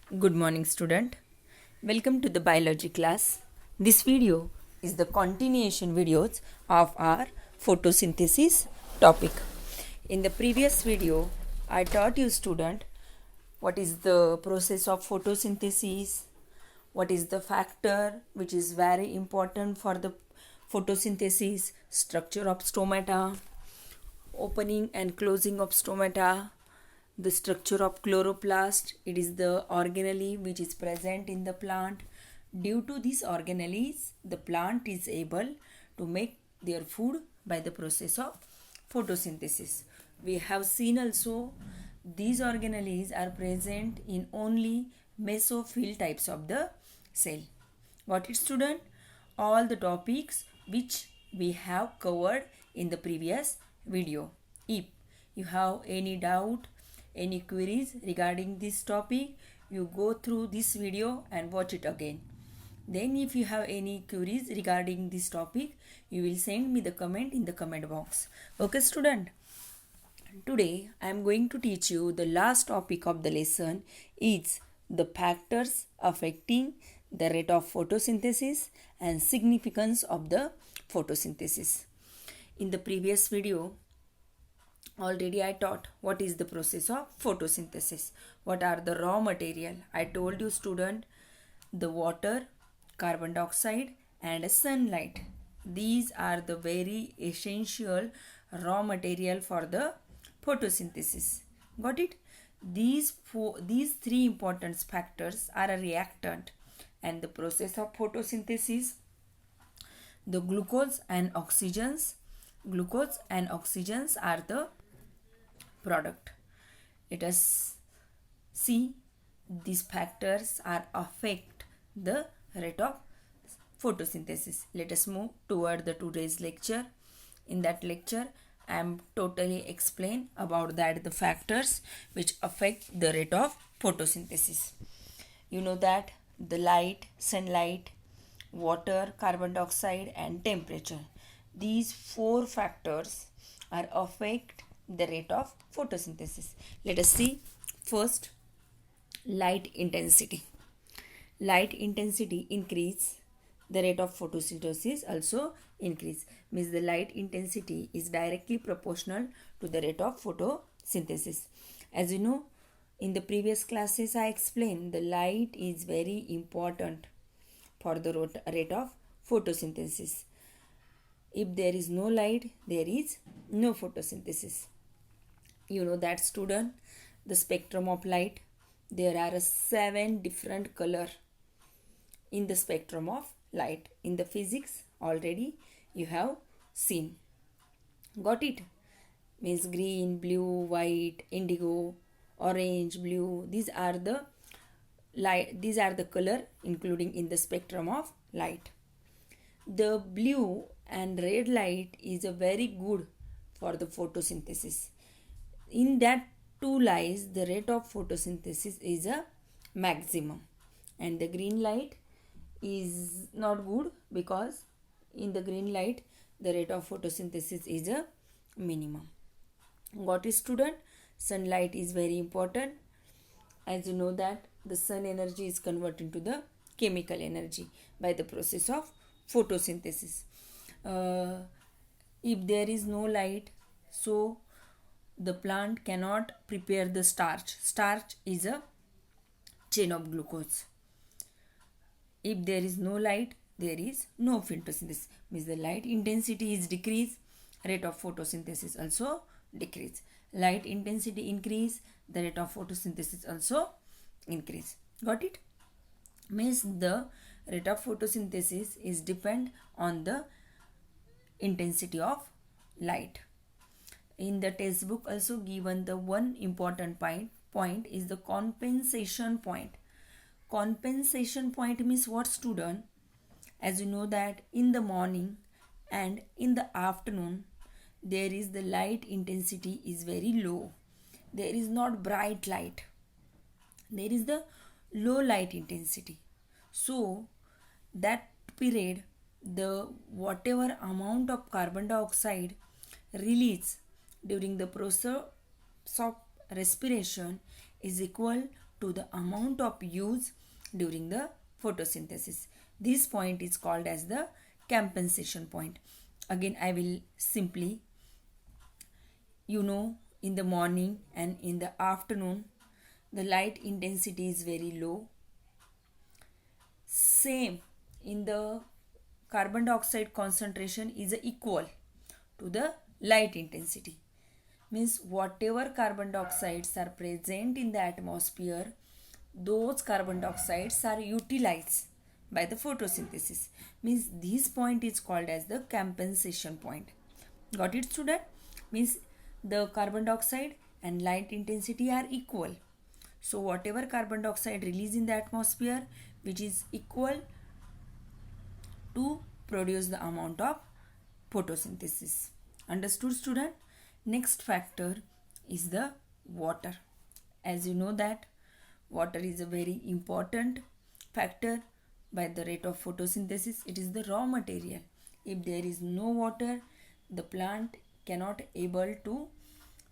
Good morning, student. Welcome to the biology class. This video is the continuation videos of our photosynthesis topic. In the previous video, I taught you student what is the process of photosynthesis, what is the factor which is very important for the photosynthesis, structure of stomata, opening and closing of stomata, the structure of chloroplast. It is the organelle which is present in the plant. Due to these organelles, the plant is able to make their food by the process of photosynthesis. We have seen also these organelles are present in only mesophyll types of the cell. Got it, student? All the topics which we have covered in the previous video. If you have any doubt, any queries regarding this topic, you go through this video and watch it again. Then if you have any queries regarding this topic, you will send me the comment in the comment box. Okay, student? Today I am going to teach you the last topic of the lesson is the factors affecting the rate of photosynthesis and significance of the photosynthesis. In the previous video, already I taught what is the process of photosynthesis. What are the raw material? I told you student, the water, carbon dioxide and sunlight. These are the very essential raw material for the photosynthesis. Got it? These three important factors are a reactant, and the process of photosynthesis, the glucose and oxygens are the product. Let us see these factors are affect the rate of photosynthesis. Let us move toward the today's lecture. In that lecture, I am totally explain about that the factors which affect the rate of photosynthesis. You know that the light, sunlight, water, carbon dioxide and temperature. These four factors are affect the rate of photosynthesis. Let us see first light intensity. Light intensity increase, the rate of photosynthesis also increase. Means the light intensity is directly proportional to the rate of photosynthesis. As you know, in the previous classes I explained the light is very important for the rate of photosynthesis. If there is no light, there is no photosynthesis. You know that student, the spectrum of light, there are 7 different color in the spectrum of light. In the physics already you have seen. Got it? Means green, blue, white, indigo, orange, blue. These are the light. These are the color including in the spectrum of light. The blue and red light is a very good for the photosynthesis. In that two lies the rate of photosynthesis is a maximum, and the green light is not good because in the green light the rate of photosynthesis is a minimum. Got it, student? Sunlight is very important. As you know that the sun energy is converted into the chemical energy by the process of photosynthesis. If there is no light, so the plant cannot prepare the starch. Starch is a chain of glucose. If there is no light, there is no photosynthesis. Means the light intensity is decreased, rate of photosynthesis also decrease. Light intensity increase, the rate of photosynthesis also increase. Got it? Means the rate of photosynthesis is depend on the intensity of light. In the textbook also given the one important point is the compensation point. Compensation point means what, student? As you know that in the morning and in the afternoon there is the light intensity is very low. There is not bright light. There is the low light intensity. So that period the whatever amount of carbon dioxide released during the process of respiration is equal to the amount of use during the photosynthesis. This point is called as the compensation point. Again, I will simply, in the morning and in the afternoon, the light intensity is very low. Same in the carbon dioxide concentration is equal to the light intensity. Means whatever carbon dioxides are present in the atmosphere, those carbon dioxides are utilized by the photosynthesis. Means this point is called as the compensation point. Got it, student? Means the carbon dioxide and light intensity are equal. So whatever carbon dioxide released in the atmosphere, which is equal to produce the amount of photosynthesis. Understood, student? Next factor is the water. As you know that water is a very important factor by the rate of photosynthesis. It is the raw material. If there is no water, the plant cannot able to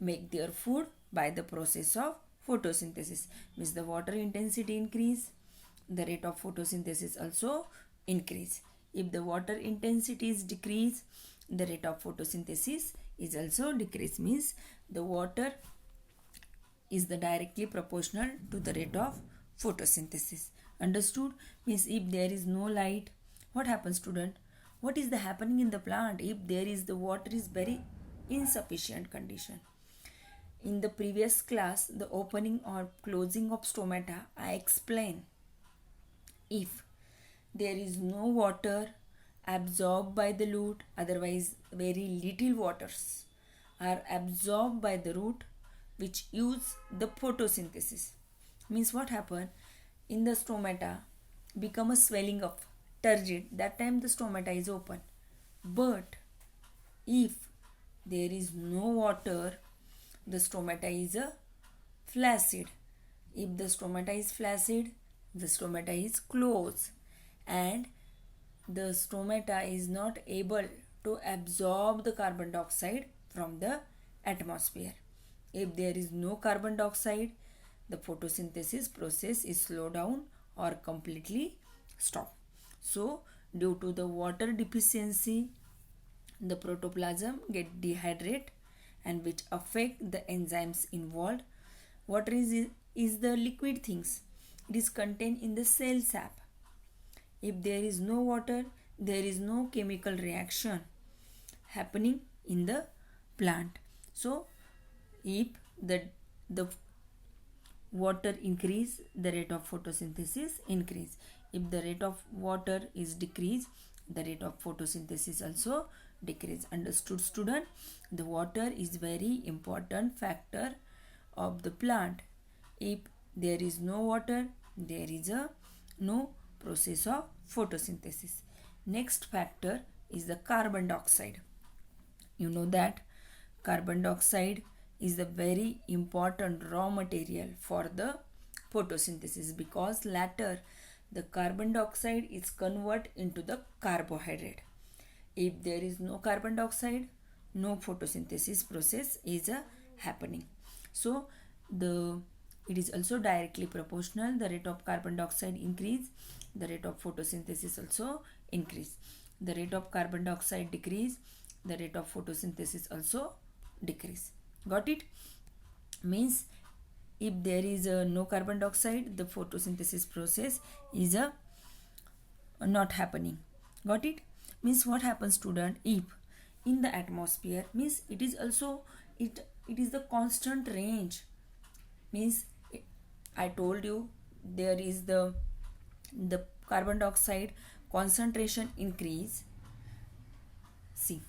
make their food by the process of photosynthesis. Means the water intensity increase, the rate of photosynthesis also increase. If the water intensity is decrease, the rate of photosynthesis is also decrease. Means the water is the directly proportional to the rate of photosynthesis. Understood? Means if there is no light, what happens, student? What is the happening in the plant if there is the water is very insufficient condition? In the previous class, the opening or closing of stomata, I explained if there is no water absorbed by the root, otherwise very little waters are absorbed by the root which use the photosynthesis. Means what happen? In the stomata become a swelling of turgid. That time the stomata is open. But if there is no water, the stomata is a flaccid. If the stomata is flaccid, the stomata is closed and the stomata is not able to absorb the carbon dioxide from the atmosphere. If there is no carbon dioxide, the photosynthesis process is slowed down or completely stopped. So, due to the water deficiency, the protoplasm get dehydrate and which affect the enzymes involved. Water is the liquid things. It is contained in the cell sap. If there is no water, there is no chemical reaction happening in the plant. So, if the water increase, the rate of photosynthesis increase. If the rate of water is decrease, the rate of photosynthesis also decrease. Understood, student? The water is very important factor of the plant. If there is no water, there is no process of photosynthesis. Next factor is the carbon dioxide. You know that carbon dioxide is a very important raw material for the photosynthesis because later the carbon dioxide is converted into the carbohydrate. If there is no carbon dioxide, no photosynthesis process is happening. So it is also directly proportional. The rate of carbon dioxide increase, the rate of photosynthesis also increase. The rate of carbon dioxide decrease, the rate of photosynthesis also decrease. Got it? Means if there is no carbon dioxide, the photosynthesis process is not happening. Got it? Means what happens, student? If in the atmosphere, means it is also it is the constant range. Means I told you there is the carbon dioxide concentration increase. See,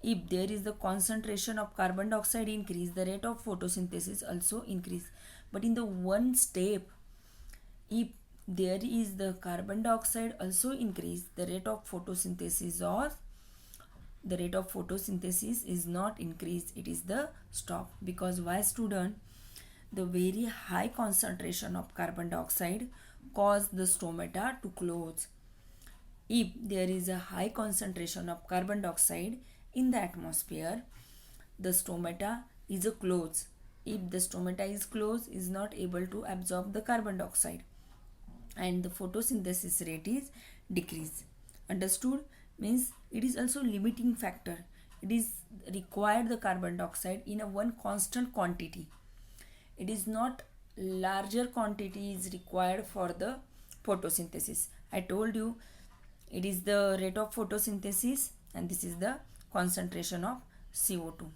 if there is the concentration of carbon dioxide increase, the rate of photosynthesis also increase. But in the one step, if there is the carbon dioxide also increase, the rate of photosynthesis is not increased, it is the stop. Because why, student? The very high concentration of carbon dioxide cause the stomata to close. If there is a high concentration of carbon dioxide in the atmosphere, the stomata is closed. if the stomata is closed, is not able to absorb the carbon dioxide and the photosynthesis rate is decreased. Understood? Means it is also limiting factor. It is required the carbon dioxide in a one constant quantity. It is not larger quantity is required for the photosynthesis. I told you it is the rate of photosynthesis and this is the concentration of CO2.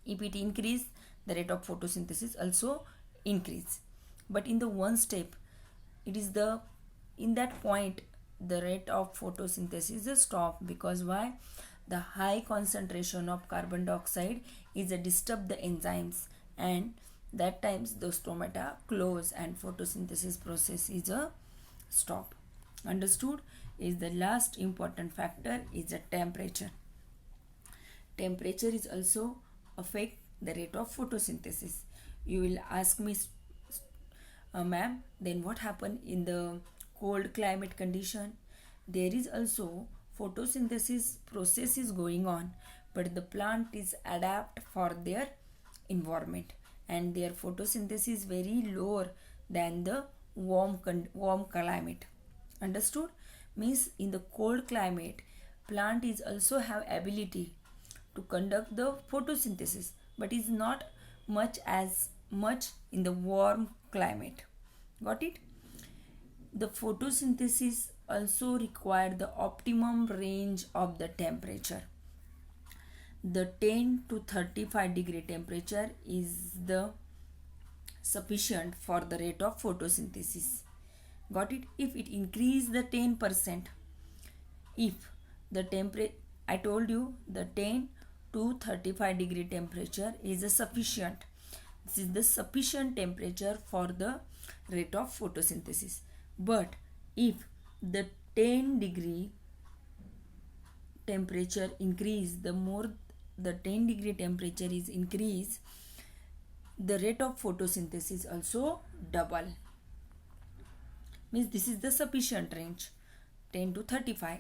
If it increase, the rate of photosynthesis also increase. But in the one step, it is the in that point the rate of photosynthesis is stop. Because why? The high concentration of carbon dioxide is a disturb the enzymes, and that times the stomata close and photosynthesis process is a stop. Understood? Is the last important factor is the temperature. Temperature is also affect the rate of photosynthesis. You will ask me, ma'am, then what happen in the cold climate condition? There is also photosynthesis process is going on, but the plant is adapt for their environment and their photosynthesis is very lower than the warm climate. Understood? Means in the cold climate, plant is also have ability to conduct the photosynthesis, but is not much as much in the warm climate. Got it? The photosynthesis also require the optimum range of the temperature. The 10 to 35 degree temperature is the sufficient for the rate of photosynthesis. Got it? If it increase the 10%, if the temperature, I told you the 10 to 35 degree temperature is a sufficient. This is the sufficient temperature for the rate of photosynthesis. But if the 10 degree temperature increase, the more the 10 degree temperature is increase, the rate of photosynthesis also double. Means this is the sufficient range, 10 to 35.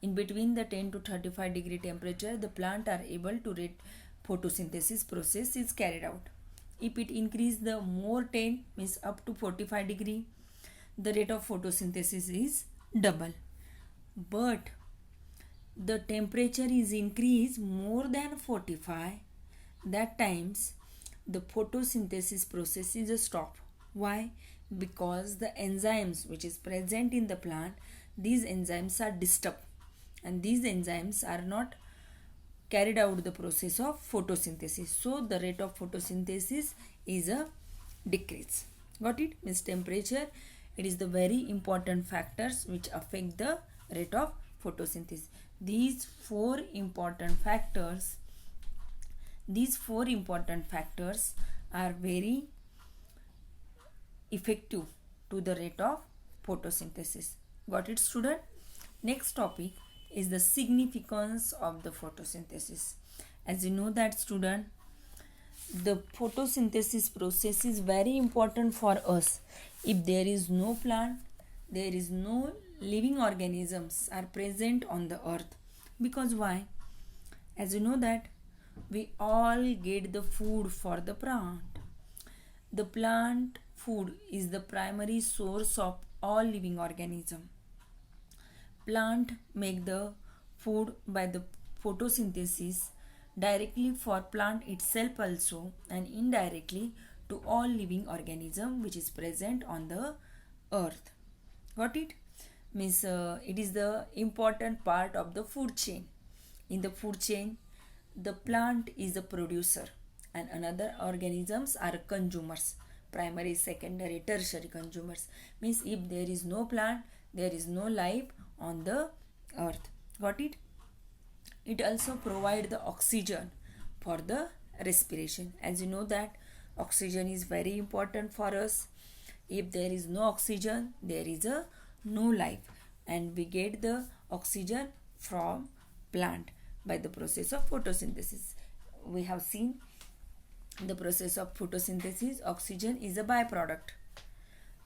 In between the 10 to 35 degree temperature, the plant are able to rate photosynthesis process is carried out. If it increase the more 10 means up to 45 degree, the rate of photosynthesis is double. But the temperature is increased more than 45, that times the photosynthesis process is a stop. Why? Because the enzymes which is present in the plant, these enzymes are disturbed and these enzymes are not carried out the process of photosynthesis. So the rate of photosynthesis is a decrease. Got it? Means temperature, it is the very important factors which affect the rate of photosynthesis. These four important factors are very effective to the rate of photosynthesis. Got it, student? Next topic is the significance of the photosynthesis. As you know that, student, the photosynthesis process is very important for us. If there is no plant, there is no living organisms are present on the earth. Because why? As you know that we all get the food for the plant. The plant food is the primary source of all living organism. Plant make the food by the photosynthesis directly for plant itself also and indirectly to all living organism which is present on the earth. Got it? Means it is the important part of the food chain. In the food chain, the plant is a producer and another organisms are consumers. Primary, secondary, tertiary consumers. Means if there is no plant, there is no life on the earth. Got it? It also provides the oxygen for the respiration. As you know that oxygen is very important for us. If there is no oxygen, there is no life, and we get the oxygen from plant by the process of photosynthesis. We have seen the process of photosynthesis. Oxygen is a byproduct.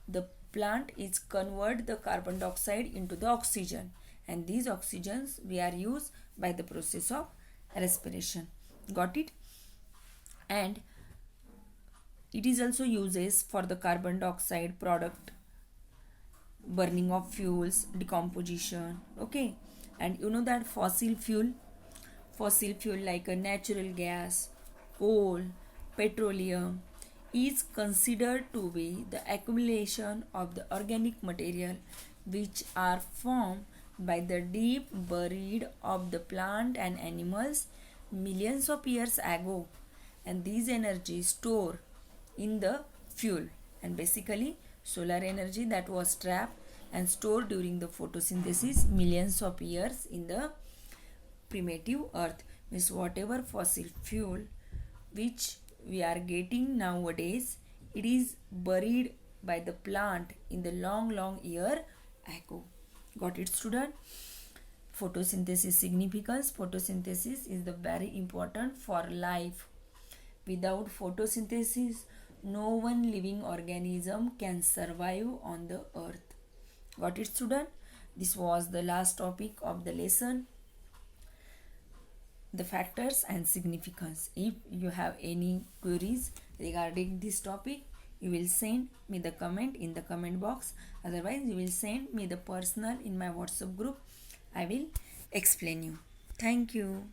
The plant is convert the carbon dioxide into the oxygen, and these oxygens we are used by the process of respiration. Got it? And It is also uses for the carbon dioxide product, burning of fuels, decomposition. Okay, and you know that fossil fuel like a natural gas, coal, petroleum is considered to be the accumulation of the organic material which are formed by the deep buried of the plant and animals millions of years ago, and these energy store in the fuel, and basically solar energy that was trapped and stored during the photosynthesis millions of years in the primitive earth. Means whatever fossil fuel which we are getting nowadays, it is buried by the plant in the long year ago. Got it, student? Photosynthesis significance. Photosynthesis is the very important for life. Without photosynthesis, no one living organism can survive on the earth. Got it, student? This was the last topic of the lesson, the factors and significance. If you have any queries regarding this topic, you will send me the comment in the comment box. Otherwise, you will send me the personal in my WhatsApp group. I will explain you. Thank you.